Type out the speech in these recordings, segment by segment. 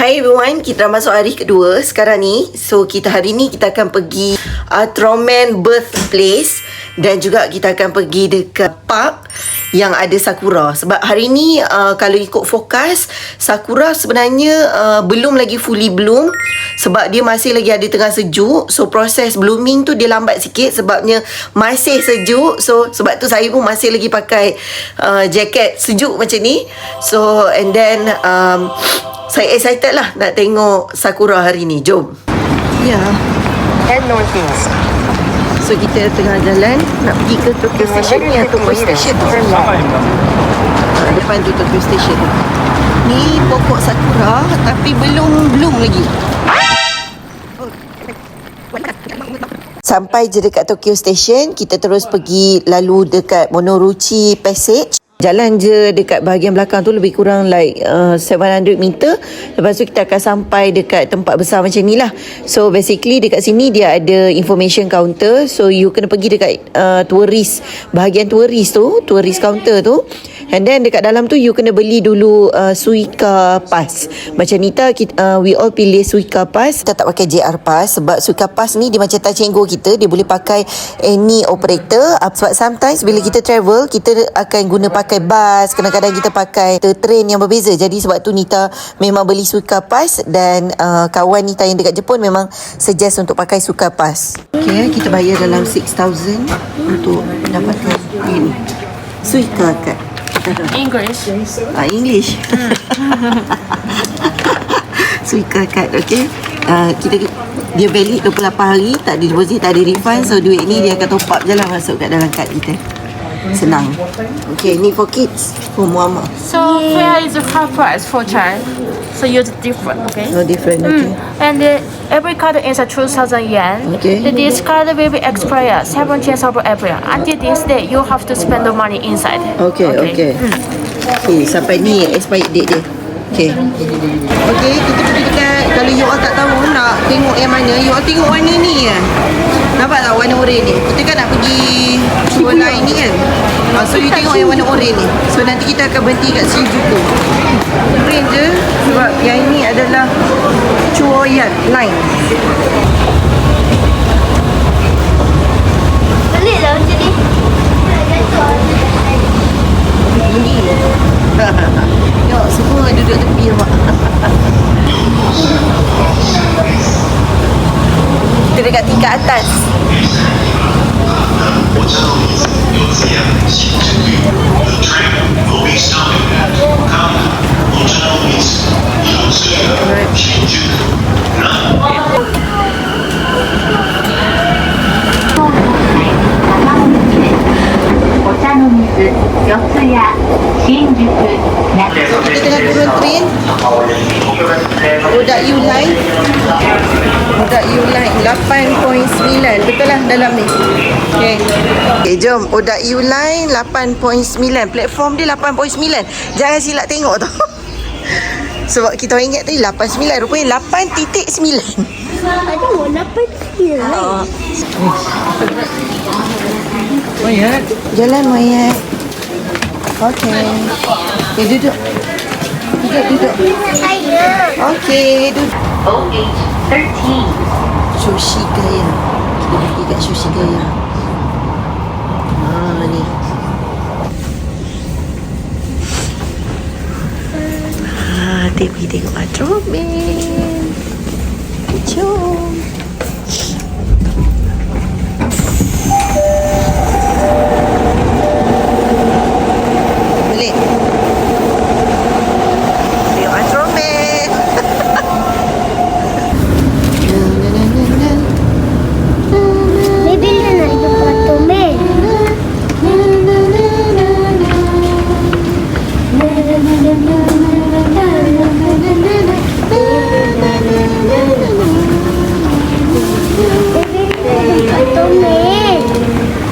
Hi everyone, kita dah masuk hari kedua sekarang ni. So hari ni kita akan pergi Ultraman Birthplace. Dan juga kita akan pergi dekat park yang ada sakura. Sebab hari ni kalau ikut fokus, sakura sebenarnya belum lagi fully bloom. Sebab dia masih lagi ada tengah sejuk. So proses blooming tu dia lambat sikit sebabnya masih sejuk. So sebab tu saya pun masih lagi pakai jaket sejuk macam ni. So and then saya excited lah nak tengok sakura hari ni. Jom. Ya. Head northeast. So kita tengah jalan nak pergi ke Tokyo Station ni atau Tokyo Station tu. Depan tu Tokyo Station. Ni pokok sakura tapi belum bloom lagi. Sampai je dekat Tokyo Station, kita terus pergi lalu dekat Monoruchi Passage. Jalan je dekat bahagian belakang tu lebih kurang like 700 meter. Lepas tu kita akan sampai dekat tempat besar macam ni lah. So basically dekat sini dia ada information counter. So you kena pergi dekat tourist, bahagian tourist tu, tourist counter tu. And then dekat dalam tu you kena beli dulu Suica Pass. Macam Nita we all pilih Suica Pass. Kita tak pakai JR Pass sebab Suica Pass ni dia macam touch and go kita. Dia boleh pakai any operator. Sebab sometimes bila kita travel, kita akan guna pakai bus, kadang-kadang kita pakai train yang berbeza. Jadi sebab tu Nita memang beli Suica Pass. Dan kawan Nita yang dekat Jepun memang suggest untuk pakai Suica Pass. Okay, kita bayar dalam 6,000 untuk dapatkan ini Suica Card. English. English. Suica Card, okay. Dia valid 28 hari, tak ada deposit, tak ada refund. So duit ni dia akan top up je lah masuk kat dalam kad kita. Senang. Okay, ni for kids, for Muhammad. So here is the car price for child. So use different, okay? Oh, different, okay. And every card is a 2,000 yen. Okay. This card will be expired 17th of April. Until this day, you have to spend the money inside. Okay. Okay, sampai ni expired date dia. Okay. Okay, kita pergi dekat, kalau you all tak tahu nak tengok yang mana, you all tengok warna ni kan. Nampak tak warna oren ni? Kita kan nak pergi Shibuya Line ni kan. So you tengok yang warna oren ni. So nanti kita akan berhenti kat Shinjuku. Oren je sebab yang ini adalah Chuoyan Line. Pelik lah macam ni. Ini. Yuk, semua duduk tepi awak. Kita dekat tingkat atas. So kita tengah turun train Odayu Line 8.9. Betul lah dalam ni. Okay, jom Odayu Line 8.9. Platform dia 8.9. Jangan silap tengok tu. Sebab kita orang ingat tadi 8.9, rupanya 8.9. Ada warna 8 Mayat. Jalan Mayat. Okay. Okay, duduk. Okay, duduk. OH13. Sushi Gaya. Kita pergi kat Sushi Gaya. Ni. Kita pergi tengok Ultraman. Jom. Boleh. Tengok Ultraman. Maybe dia nak jumpa Ultraman.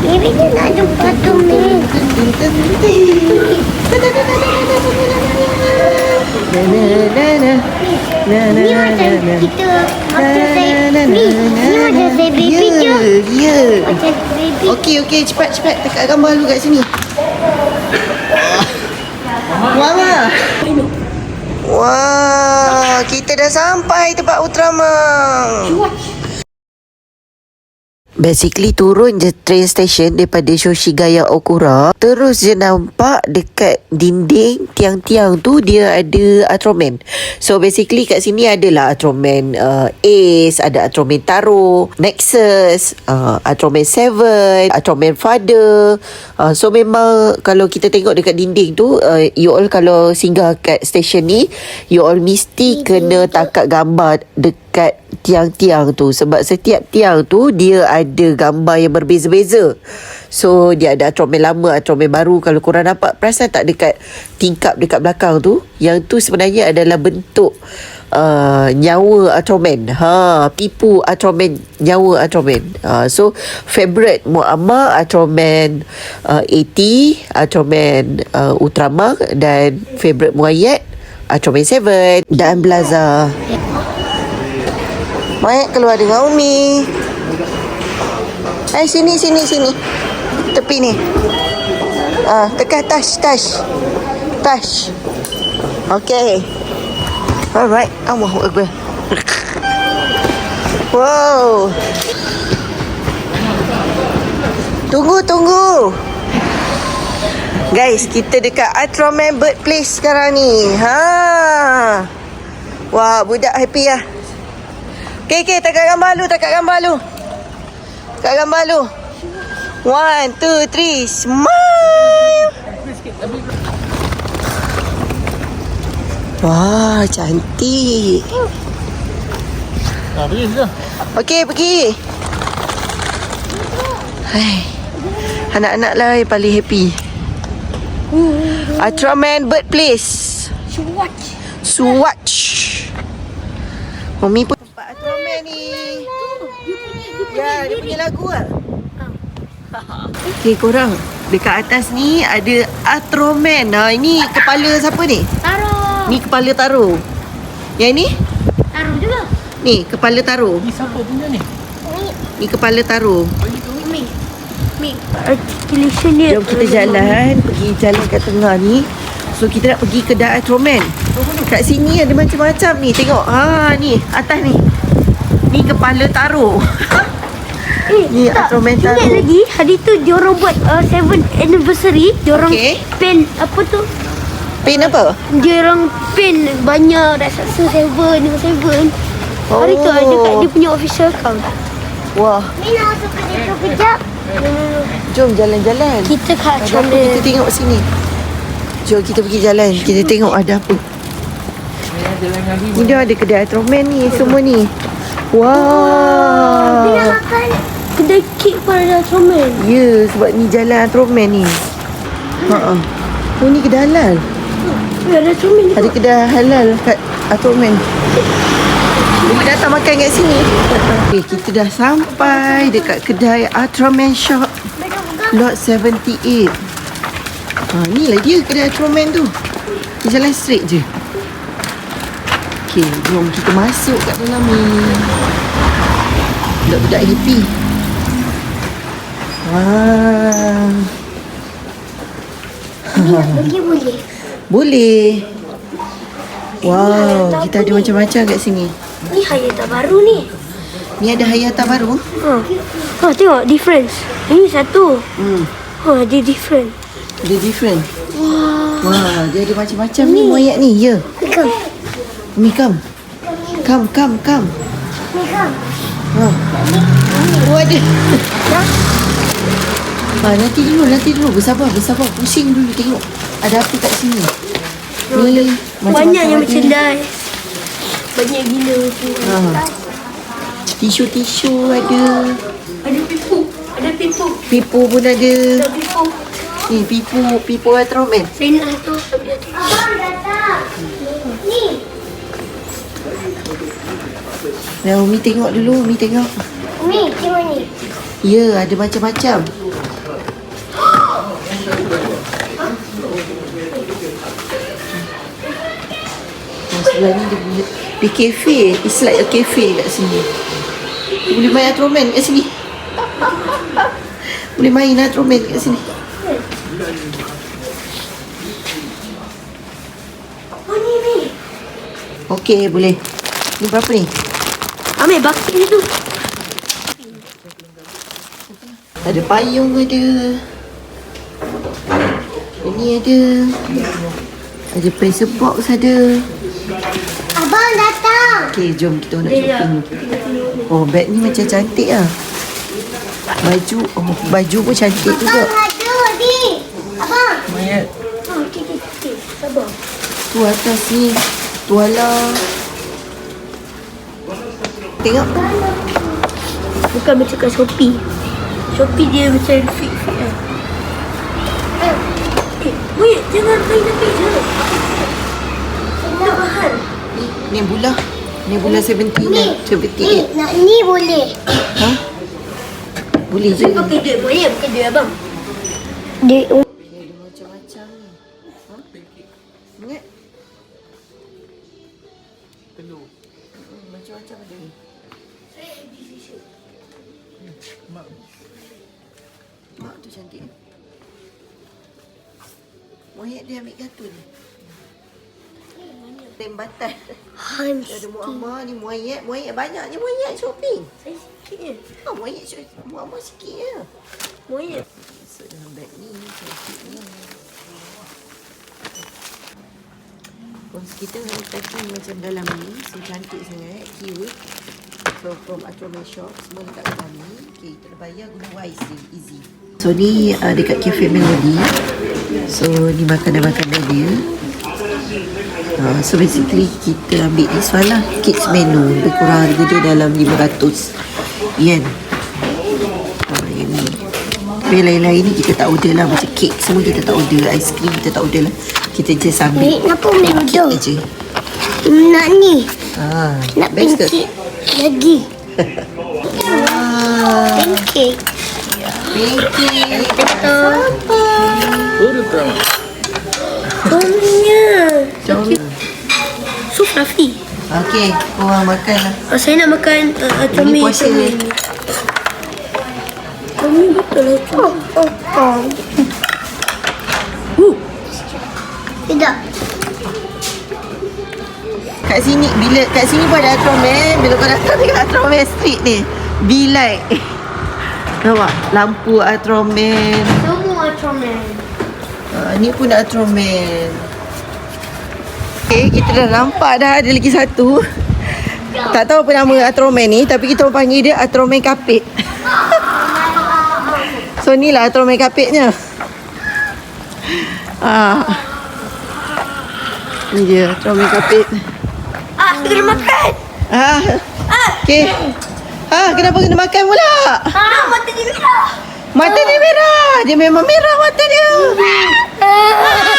Maybe dia nak jumpa Ultraman. Ni macam kita macam saya ni macam saya baby je. Ya. Macam baby. Okey, cepat tekan gambar lu kat sini. Mama. Wah, kita dah sampai tempat Ultramar. Basically turun je train station daripada Shoshigaya Okura. Terus je nampak dekat dinding tiang-tiang tu dia ada Ultraman. So basically kat sini adalah Ultraman Ace, ada Ultraman Taro, Nexus, Ultraman 7, Ultraman Father. So memang kalau kita tengok dekat dinding tu, you all kalau singgah kat station ni, you all mesti kena tangkap gambar dekat tiang-tiang tu, sebab setiap tiang tu dia ada gambar yang berbeza-beza. So dia ada Ultraman lama, Ultraman baru. Kalau korang nampak, perasan tak dekat tingkap dekat belakang tu, yang tu sebenarnya adalah bentuk nyawa Ultraman. Pipu Ultraman, nyawa Ultraman. So favorite Muammar, Ultraman 80, Ultraman Ultramar, dan favorite Muayyad Ultraman 7 dan Blaza. Baik, keluar dengan Umi. Sini. Tepi ni. Tekan touch. Okay. Alright. Allahu Akbar. Wow. Tunggu. Guys, kita dekat Ultraman Birthplace sekarang ni. Wah, budak happy lah. Okay, takat gambar lu. Takat gambar lu. 1, 2, 3, smile. Wah, cantik. Pergi sudah. Okay, pergi. Hai. Anak-anak lah yang paling happy. Ultraman Birthplace. Swatch. Mami pun nampak Ultraman ni. Ya, dia punya lagu lah. Okay, korang. Dekat atas ni ada Ultraman. Ini kepala siapa ni? Taro. Ni kepala Taro. Yang ni? Taro juga. Ni, kepala Taro. Ni siapa punya ni? Ni kepala Taro. Mi. Articulation dia. Jom kita jalan. Pergi jalan kat tengah ni. So, kita nak pergi kedai Ultraman. Kat sini ada macam-macam ni. Tengok. Ni. Atas ni. Ni kepala Taro. Ni Ultraman Taro. Ingat lagi, hari tu diorang buat 7th anniversary. Diorang pen, apa tu? Pen apa? Diorang pen banyak raksasa 7. Hari tu ada kat dia punya official account. Wah. Mina masuk ke situ kejap. Jom jalan-jalan. Kita kat Ada apa kita tengok sini. Jom kita pergi jalan. Kita tengok ada apa. Ni dah ada kedai Ultraman ni. Semua ni. Wah. Mina makan kedai kek pada Ultraman. Ya, sebab ni jalan Ultraman ni. Oh, ni kedai halal. Ada Ultraman juga. Ada kedai halal kat Ultraman. Boleh datang makan kat sini. Okay, kita dah sampai dekat kedai Ultraman Shop Lot 78. Ni lah dia kedai Ultraman tu. Kita jalan straight je. Okay, jom kita masuk kat dalam ni. Budak-budak happy. Wah. Pergi boleh. Boleh. Wow, kita ada macam-macam kat sini. Ni Hayata baru ni. Ni ada Hayata baru. Tengok difference. Ini satu. Dia different. Dia different. Wah, dia ada macam-macam ni moyak ni. Ya. Come. Umi, come. Come. Oh, ada. Nanti dulu. Bersabar. Pusing dulu tengok. Ada apa kat sini. Ni Banyak yang merchandise. Banyak gila tu. Tisu ada. Ada pipu. Pipu pun ada. Ada pipu. Ni pipu Ultraman. Saya nak satu. Abang datang. Ni. Nah, Umi tengok dulu. Umi, tengok ni. Ya, ada macam-macam. Sebelah ni dia kafe. It's like a cafe kat sini. Boleh main Ultraman kat sini. Boleh main Ultraman kat sini. Oh, ni. Okey, boleh. Ni berapa ni? Ambil bucket ni tu. Ada payung ada. Ini ada. Ada pencil box ada. Abang datang. Okey, jom kita nak shopping. Oh, beg ni macam cantik lah. Baju pun cantik juga. Ada ni. Abang. Mayat. Okey. Sabar. Tu atas ni. Tuala. Tengok. Bukan macam kat Shopee. Shopee dia macam fit kan. Wait, jangan main api je. Tak bahan. Ni bulah. Ni bulah 79. Nak ni boleh. Ha? Boleh je. Pakai duit boleh, bukan duit abang. Duit Ada macam-macam ni. Ha? Ingat? Telur. Macam-macam ada ni. Mak tu cantik. Moyet dia ambil kartun. Tembatan. Ada Muammar ni Moyet. Moyet banyak ni Moyet shopping. Saya sikit je. Oh, Moyet Muammar sikit je. Moyet. Masuk dalam beg ni. Cantik ni. Pons kita packing macam dalam ni. So cantik sangat. Cute. So from Atroman Shop. Semua dekat dalam ni. Okay, kita bayar guna Wise je. Easy. So ni dekat Cafe Melody. So ni makanan-makanan dia. So basically kita ambil this one lah. Kids menu. Lebih kurang harga dia dalam 500 yen. Yang ni. Tapi lain-lain ni kita tak order lah. Macam kek semua kita tak order. Aiskrim kita tak order lah. Kita just ambil Kenapa boleh kek duduk? aja. Nak ni. Nak best ke? pancake lagi. Pancake. Pancake. Comnya. So fluffy. Okay, korang makan lah. Saya nak makan Ini puasa ni. Comel betul lah tu. Tidak. Kat sini, bila kat sini pun ada Atroman. Bila kau datang dekat Atroman Street ni, be like. Nampak? Lampu Atroman. Semua comel. Ni pun Atroman. Okay, kita dah nampak dah ada lagi satu. Tak tahu apa nama Atroman ni, tapi kita orang panggil dia Atroman Kapit. So ni lah Atroman Kapitnya. Ni dia Atroman Kapit. Kita kena makan. Okay. Kenapa kena makan pula? Mata dia merah. Mata dia merah. Dia memang merah mata dia.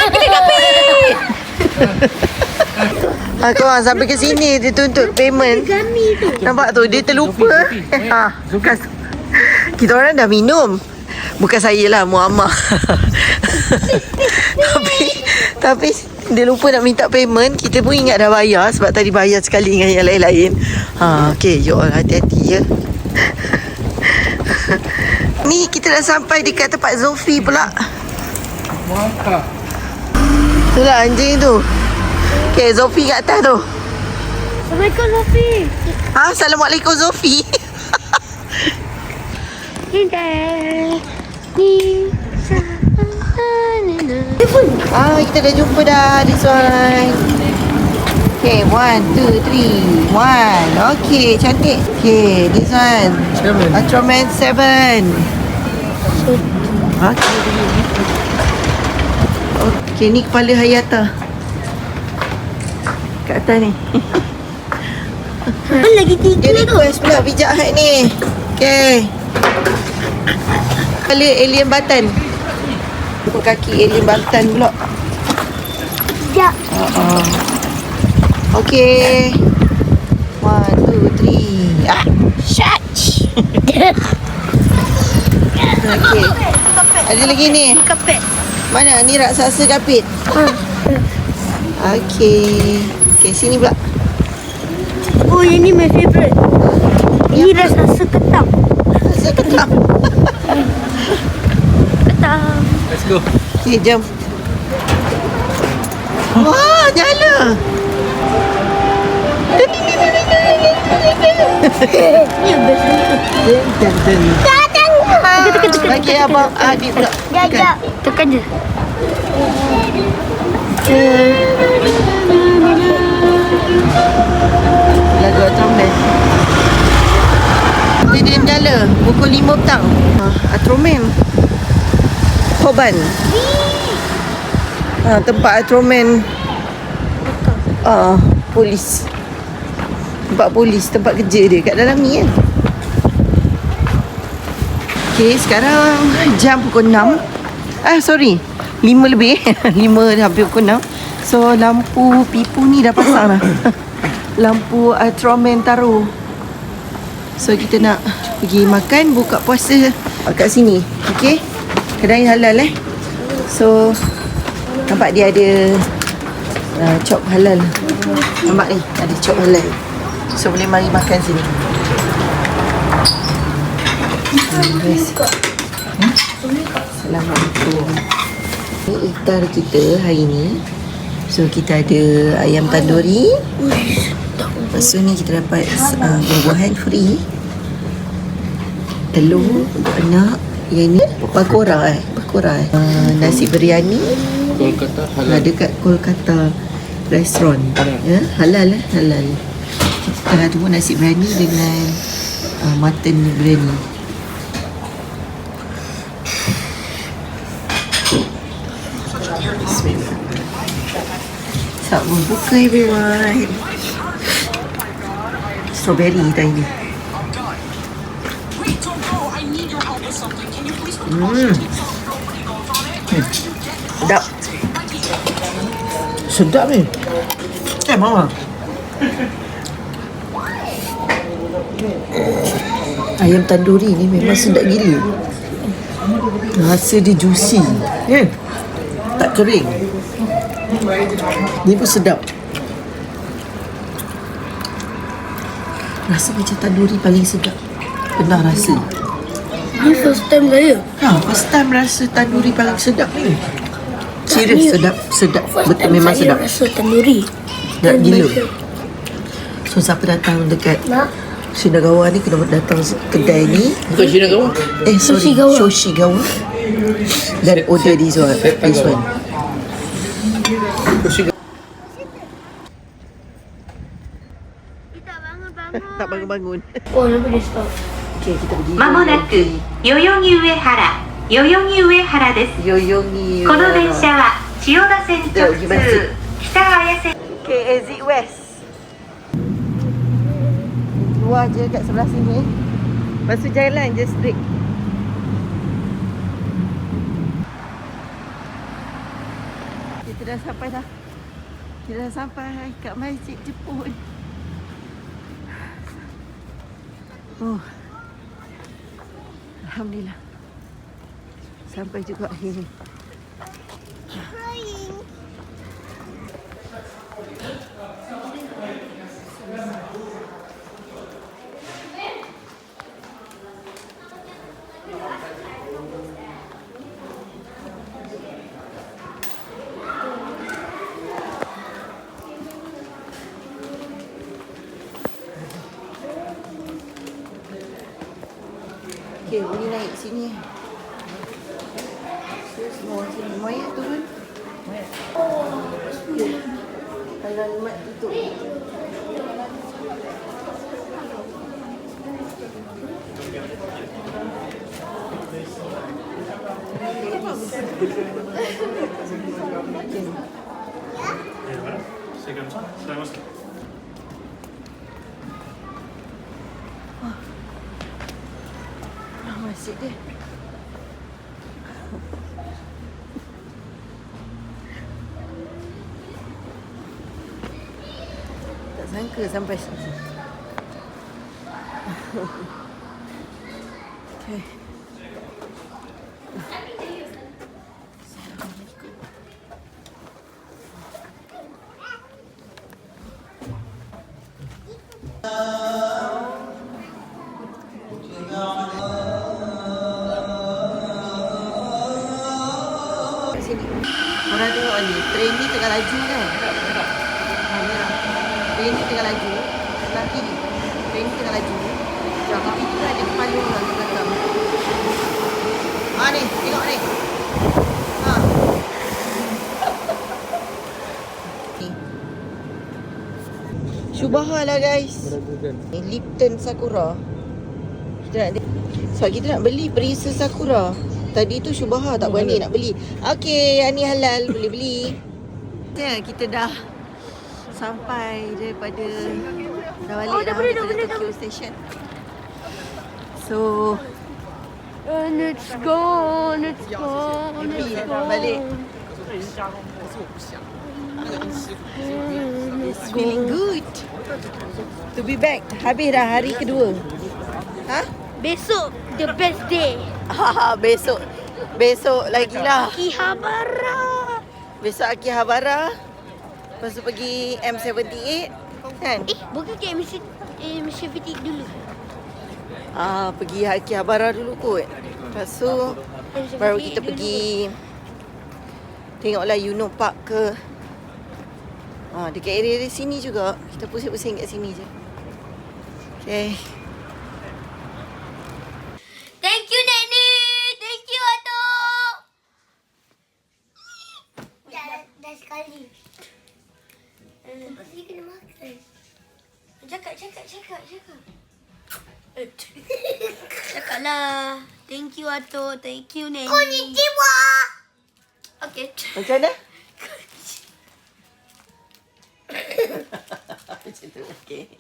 Kita kapit. Korang sampai ke sini dia tuntut payment. Nampak tu dia terlupa. Kita orang dah minum. Bukan saya lah, Muammar. tapi dia lupa nak minta payment. Kita pun ingat dah bayar sebab tadi bayar sekali dengan yang lain-lain. Okay, you all hati-hati ya. Ni kita dah sampai dekat tempat Zofi pula. Itulah anjing tu. Okay, Zofi kat atas tu. Assalamualaikum Zofi. Assalamualaikum Zofi. Kita dah jumpa dah this one. Okay, 1, 2, 3, 1. Okay, cantik. Okay, this one Atroman 7. Okay, ni kepala Hayata kat atas ni. Lagi tiga Dia tu. request pula pijak hat ni. Okay, kepala alien batan. Kaki alien batan pula. Sekejap. Okay, 1, 2, 3. Shut. Okay, ada lagi ni. Kapet. Mana ni raksasa kapit. Okay, sini pula. Oh, yang ni my favourite. Ini rasa ketam. Rasa ketam. Ketam. Let's go. Okay, jom. Wah, nyala. Ni best ni. Tekan. Bagi abang adik pula. Jap. Tekan je. Lagu Atroman. Dia nyala pukul 5 petang. Atroman. Koban. Tempat Atroman. Polis. Tempat polis, tempat kerja dia kat dalam ni kan. Okay, sekarang jam pukul 6. Sorry, 5 lebih. 5 hampir pukul 6. So, lampu pipu ni dah pasang dah. Lampu Ultraman taruh. So, kita nak pergi makan, buka puasa kat sini. Okay, kedai halal So, nampak dia ada chop halal. Nampak ni, ada chop halal. So, boleh mari makan sini. Assalamualaikum. Ini iftar kita hari ni. So kita ada ayam tanduri. Lepas tu ni kita dapat buah-buahan free. Telur untuk anak. Yang ni pakora nasi biryani. Kolkata halal. Dekat Kolkata restoran. Ya, halal. Kita tengah tunggu nasi biryani dengan mutton biryani. Sabun buka everyone. Strawberry tadi ni. Sedap. Sedap ni. Mama. Ayam tanduri ni memang sedap gila. Rasa dia juicy. Tak kering. Ni pun sedap. Rasa macam tanduri paling sedap. Pernah rasa. Ni first time saya. First time rasa tanduri paling sedap ni. Serius sedap. Betul memang sedap. Rasa tanduri. Nak gila. So siapa datang dekat Shinagawa ni kena datang kedai ni. Bukan Shinagawa. Sorry, Shoshigawa. Dan order this one. Tak bangun-bangun. Oh, nampak dia stop. Okay, kita pergi. まもなく代々木上原です。 Yoyongi. この電車は千代田線直通北綾線 Okay, exit west. Keluar je kat sebelah sini. Lepas tu jalan je straight. Kita dah sampai dah. Kita dah sampai kat Masjid Jepun. Alhamdulillah. Sampai juga akhirnya. Okay, boleh naik sini. So, semua sini. Mayat turun. Mayat. Kalau mat tutup. Masjid dia. Tak sangka sampai sini. Okay. Sini. Korang tengok ni, train ni tengah laju kan? Train ni tengah laju. Ni, tengok ni. Ha. Ni. Syubaha lah guys. Ni Lipton Sakura. Sebab kita nak beli perisa Sakura. Tadi tu Syubaha tak berani nak beli. Okey, yang ni halal, boleh beli. Ya, kita dah sampai daripada dah balik dah daripada Tokyo Station. So, Let's go, let's go, happy let's dah go. balik. It's feeling good to be back. Habis dah hari kedua. Ha? Besok the best day. Besok lagi lah. Akihabara. Besok Akihabara. Lepas tu pergi M78 kan? Bukan ke MC Fitik dulu. Pergi Akihabara dulu kot. Lepas tu baru kita pergi tengoklah Yuno Park ke. Dekat area di sini juga. Kita pusing-pusing kat sini je. Okay. Thank you, Neni. Thank you, Ato. Dah sekali. Lepas ni kena makan. Cakap. Cakaplah. Thank you, Ato. Thank you, Neni. Konnichiwa. Okay. Macam mana? Macam tu. Okay.